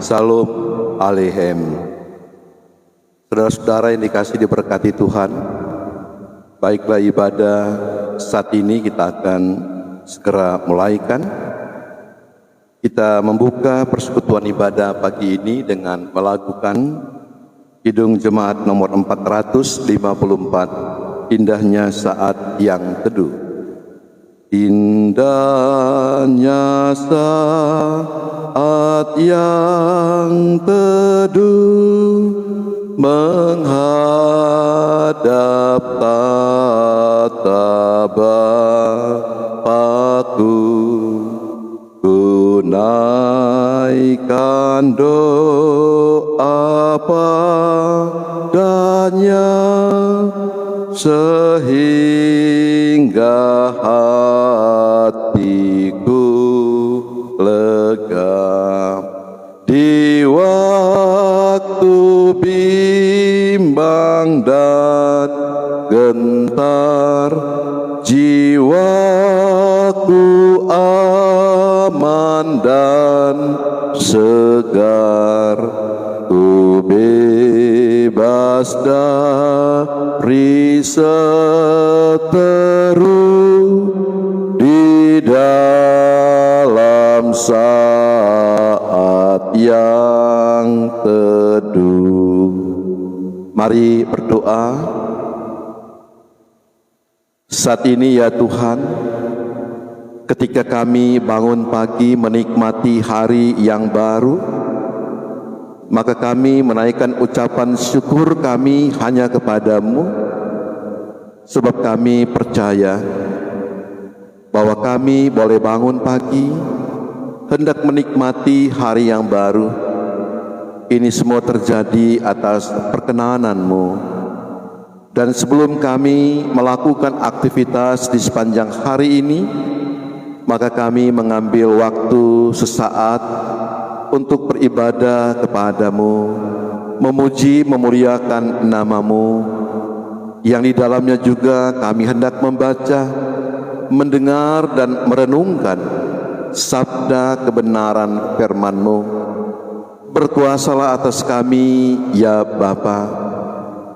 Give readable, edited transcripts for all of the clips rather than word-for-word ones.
Salam Aleichem. Saudara-saudara yang dikasih diberkati Tuhan, baiklah ibadah saat ini kita akan segera mulaikan. Kita membuka persekutuan ibadah pagi ini dengan melakukan Kidung Jemaat nomor 454, Indahnya Saat Yang Teduh. Indahnya saat yang teduh menghadap tata Bapa-Ku, ku naikkan doa padanya sehingga hatiku lega. Di waktu bimbang dan gentar, jiwaku aman dan segar. Ku bebas dari seteru di dalam saat yang teduh. Mari berdoa. Saat ini ya Tuhan, ketika kami bangun pagi menikmati hari yang baru, maka kami menaikkan ucapan syukur kami hanya kepadamu, sebab kami percaya bahwa kami boleh bangun pagi hendak menikmati hari yang baru. Ini semua terjadi atas perkenanan-Mu. Dan sebelum kami melakukan aktivitas di sepanjang hari ini, maka kami mengambil waktu sesaat untuk beribadah kepadamu, memuji memuliakan nama-Mu, yang di dalamnya juga kami hendak membaca, mendengar dan merenungkan sabda kebenaran firman-Mu. Berkuasalah atas kami ya Bapa.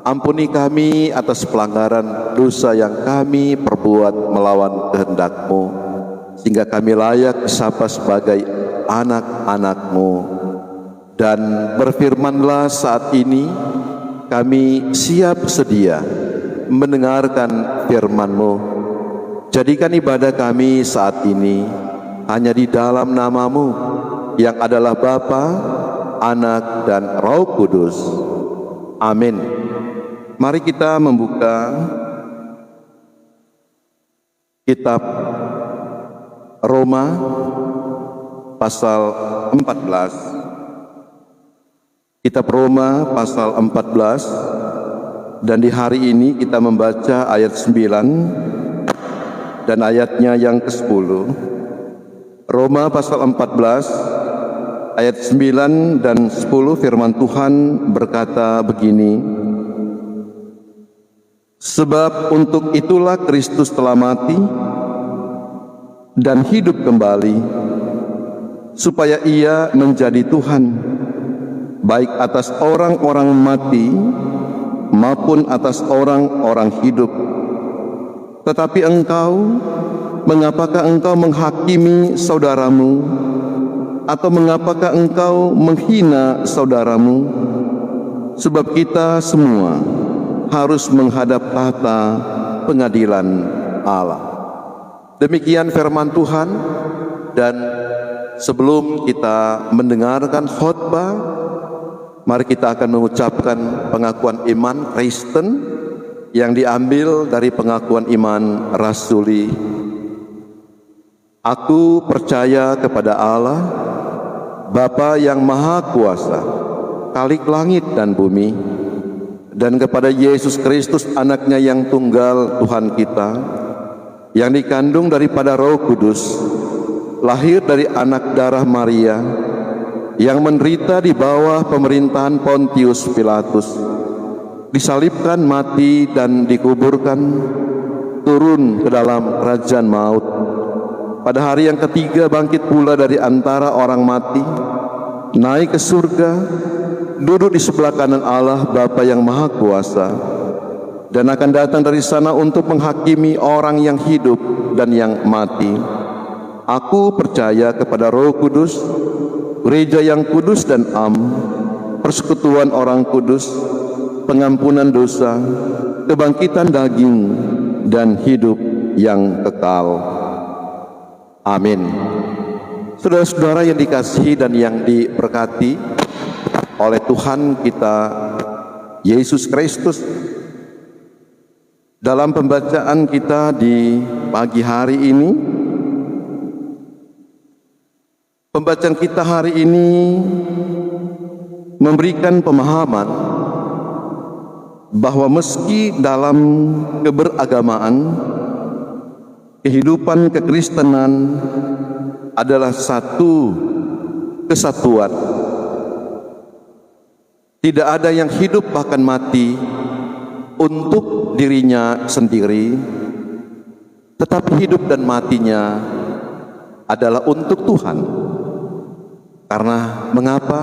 Ampuni kami atas pelanggaran dosa yang kami perbuat melawan kehendak-Mu, sehingga kami layak disapa sebagai anak-anak-Mu. Dan berfirmanlah saat ini, kami siap sedia mendengarkan firman-Mu. Jadikan ibadah kami saat ini hanya di dalam nama-Mu, yang adalah Bapa, Anak, dan Roh Kudus. Amin. Mari kita membuka kitab Roma pasal 14. Kitab Roma pasal 14, dan di hari ini kita membaca ayat 9 dan ayatnya yang ke-10. Roma pasal 14 ayat 9 dan 10, firman Tuhan berkata begini: sebab untuk itulah Kristus telah mati dan hidup kembali, supaya Ia menjadi Tuhan, baik atas orang-orang mati maupun atas orang-orang hidup. Tetapi engkau, mengapakah engkau menghakimi saudaramu? Atau mengapakah engkau menghina saudaramu? Sebab kita semua harus menghadap tahta pengadilan Allah. Demikian firman Tuhan. Dan sebelum kita mendengarkan khotbah, mari kita akan mengucapkan pengakuan iman Kristen yang diambil dari pengakuan iman rasuli. Aku percaya kepada Allah, Bapa yang Maha Kuasa, Khalik langit dan bumi, dan kepada Yesus Kristus, anaknya yang tunggal Tuhan kita, yang dikandung daripada Roh Kudus, lahir dari anak darah Maria, yang menderita di bawah pemerintahan Pontius Pilatus, disalibkan, mati, dan dikuburkan, turun ke dalam kerajaan maut. Pada hari yang ketiga bangkit pula dari antara orang mati, naik ke surga, duduk di sebelah kanan Allah Bapa yang Maha Kuasa, dan akan datang dari sana untuk menghakimi orang yang hidup dan yang mati. Aku percaya kepada Roh Kudus, gereja yang kudus dan am, persekutuan orang kudus, pengampunan dosa, kebangkitan daging, dan hidup yang kekal. Amin. Saudara-saudara yang dikasihi dan yang diberkati oleh Tuhan kita Yesus Kristus, dalam pembacaan kita di pagi hari ini, pembacaan kita hari ini memberikan pemahaman bahwa meski dalam keberagamaan, kehidupan kekristenan adalah satu kesatuan. Tidak ada yang hidup bahkan mati untuk dirinya sendiri, tetapi hidup dan matinya adalah untuk Tuhan. Karena mengapa?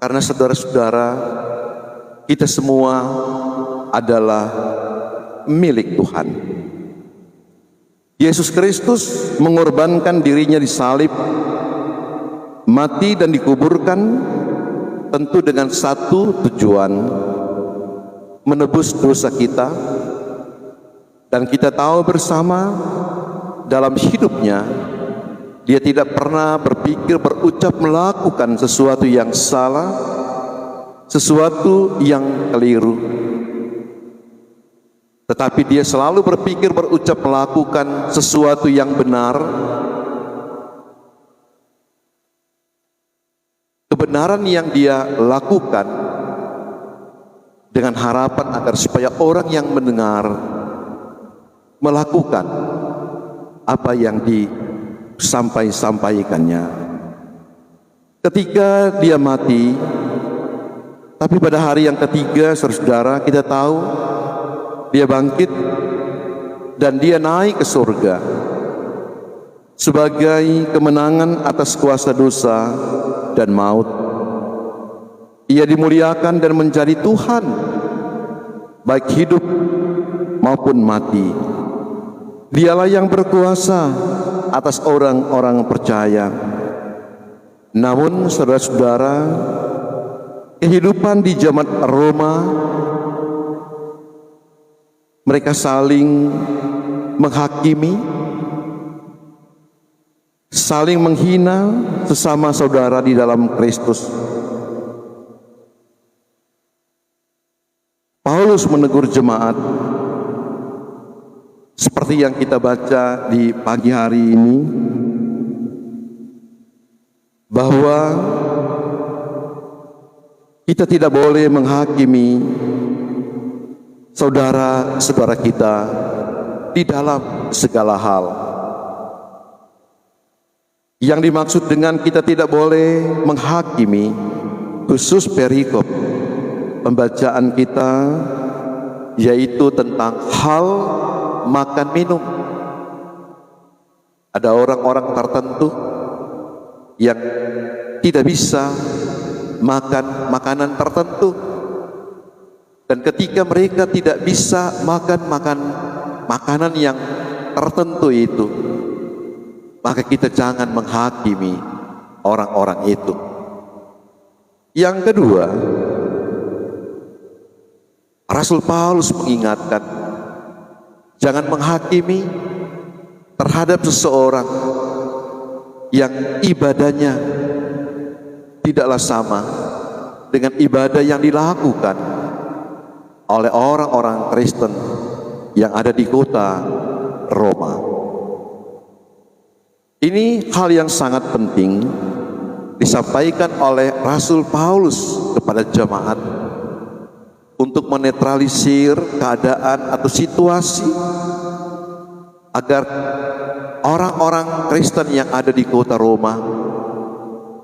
Karena saudara-saudara, kita semua adalah milik Tuhan. Yesus Kristus mengorbankan dirinya disalib, mati dan dikuburkan tentu dengan satu tujuan, menebus dosa kita. Dan kita tahu bersama dalam hidupnya dia tidak pernah berpikir, berucap, melakukan sesuatu yang salah, sesuatu yang keliru, tetapi dia selalu berpikir, berucap, melakukan sesuatu yang benar. Kebenaran yang dia lakukan dengan harapan agar supaya orang yang mendengar melakukan apa yang disampaikannya. Ketika dia mati, tapi pada hari yang ketiga, saudara, kita tahu dia bangkit dan dia naik ke surga sebagai kemenangan atas kuasa dosa dan maut. Ia dimuliakan dan menjadi Tuhan, baik hidup maupun mati. Dialah yang berkuasa atas orang-orang percaya. Namun saudara-saudara, kehidupan di zaman Roma, mereka saling menghakimi, saling menghina sesama saudara di dalam Kristus. Paulus menegur jemaat seperti yang kita baca di pagi hari ini, bahwa kita tidak boleh menghakimi saudara-saudara kita di dalam segala hal. Yang dimaksud dengan kita tidak boleh menghakimi, khusus perikop pembacaan kita, yaitu tentang hal makan minum. Ada orang-orang tertentu yang tidak bisa makan makanan tertentu, dan ketika mereka tidak bisa makan makanan yang tertentu itu, maka kita jangan menghakimi orang-orang itu. Yang kedua, Rasul Paulus mengingatkan, jangan menghakimi terhadap seseorang yang ibadahnya tidaklah sama dengan ibadah yang dilakukan oleh orang-orang Kristen yang ada di kota Roma. Ini hal yang sangat penting disampaikan oleh Rasul Paulus kepada jemaat untuk menetralisir keadaan atau situasi agar orang-orang Kristen yang ada di kota Roma,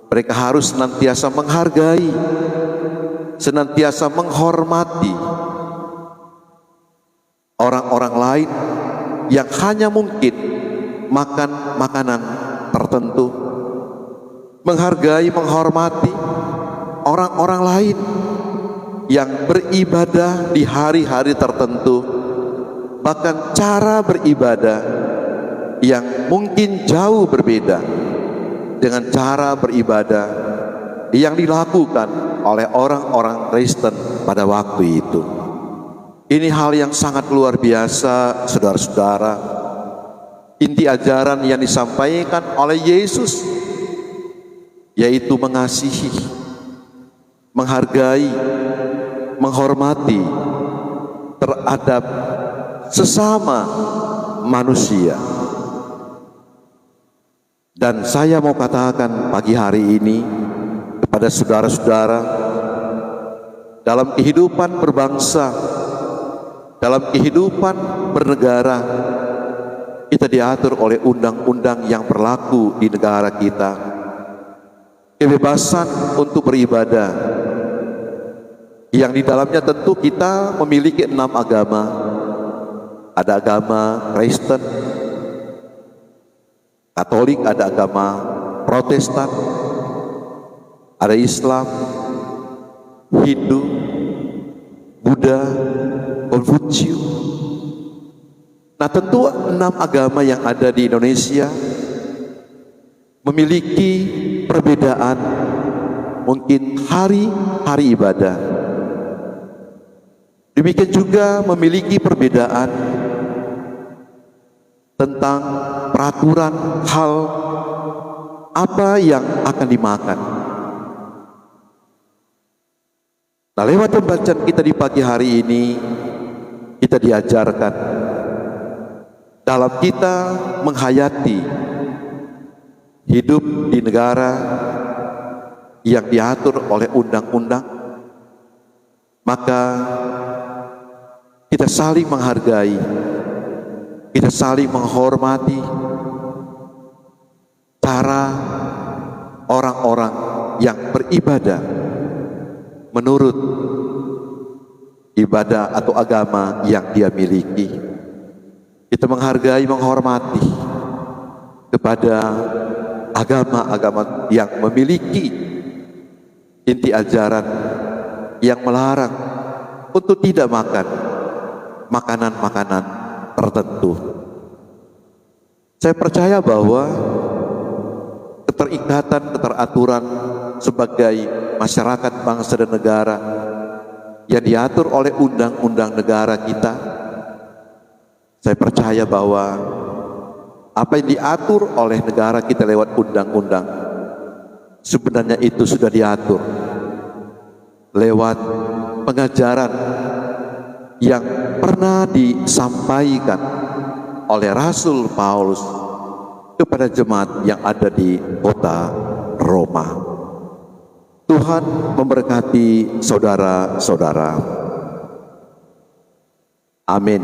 mereka harus senantiasa menghargai, senantiasa menghormati orang-orang lain yang hanya mungkin makan makanan tertentu, menghargai, menghormati orang-orang lain yang beribadah di hari-hari tertentu, bahkan cara beribadah yang mungkin jauh berbeda dengan cara beribadah yang dilakukan oleh orang-orang Kristen pada waktu itu. Ini hal yang sangat luar biasa, saudara-saudara. Inti ajaran yang disampaikan oleh Yesus yaitu mengasihi, menghargai, menghormati terhadap sesama manusia. Dan saya mau katakan pagi hari ini kepada saudara-saudara, dalam kehidupan berbangsa, dalam kehidupan bernegara, kita diatur oleh undang-undang yang berlaku di negara kita. Kebebasan untuk beribadah, yang di dalamnya tentu kita memiliki 6 agama. Ada agama Kristen, Katolik, ada agama Protestan, ada Islam, Hindu, Buddha, Konfusius. Nah, tentu 6 agama yang ada di Indonesia memiliki perbedaan, mungkin hari-hari ibadah. Demikian juga memiliki perbedaan tentang peraturan hal apa yang akan dimakan. Nah, lewat pembacaan kita di pagi hari ini, kita diajarkan dalam kita menghayati hidup di negara yang diatur oleh undang-undang, maka kita saling menghargai, kita saling menghormati cara orang-orang yang beribadah menurut ibadah atau agama yang dia miliki. Kita menghargai, menghormati kepada agama-agama yang memiliki inti ajaran yang melarang untuk tidak makan makanan-makanan tertentu. Saya percaya bahwa keterikatan, keteraturan sebagai masyarakat, bangsa dan negara yang diatur oleh undang-undang negara kita, saya percaya bahwa apa yang diatur oleh negara kita lewat undang-undang sebenarnya itu sudah diatur lewat pengajaran yang pernah disampaikan oleh Rasul Paulus kepada jemaat yang ada di kota Roma. Tuhan memberkati saudara-saudara. Amin.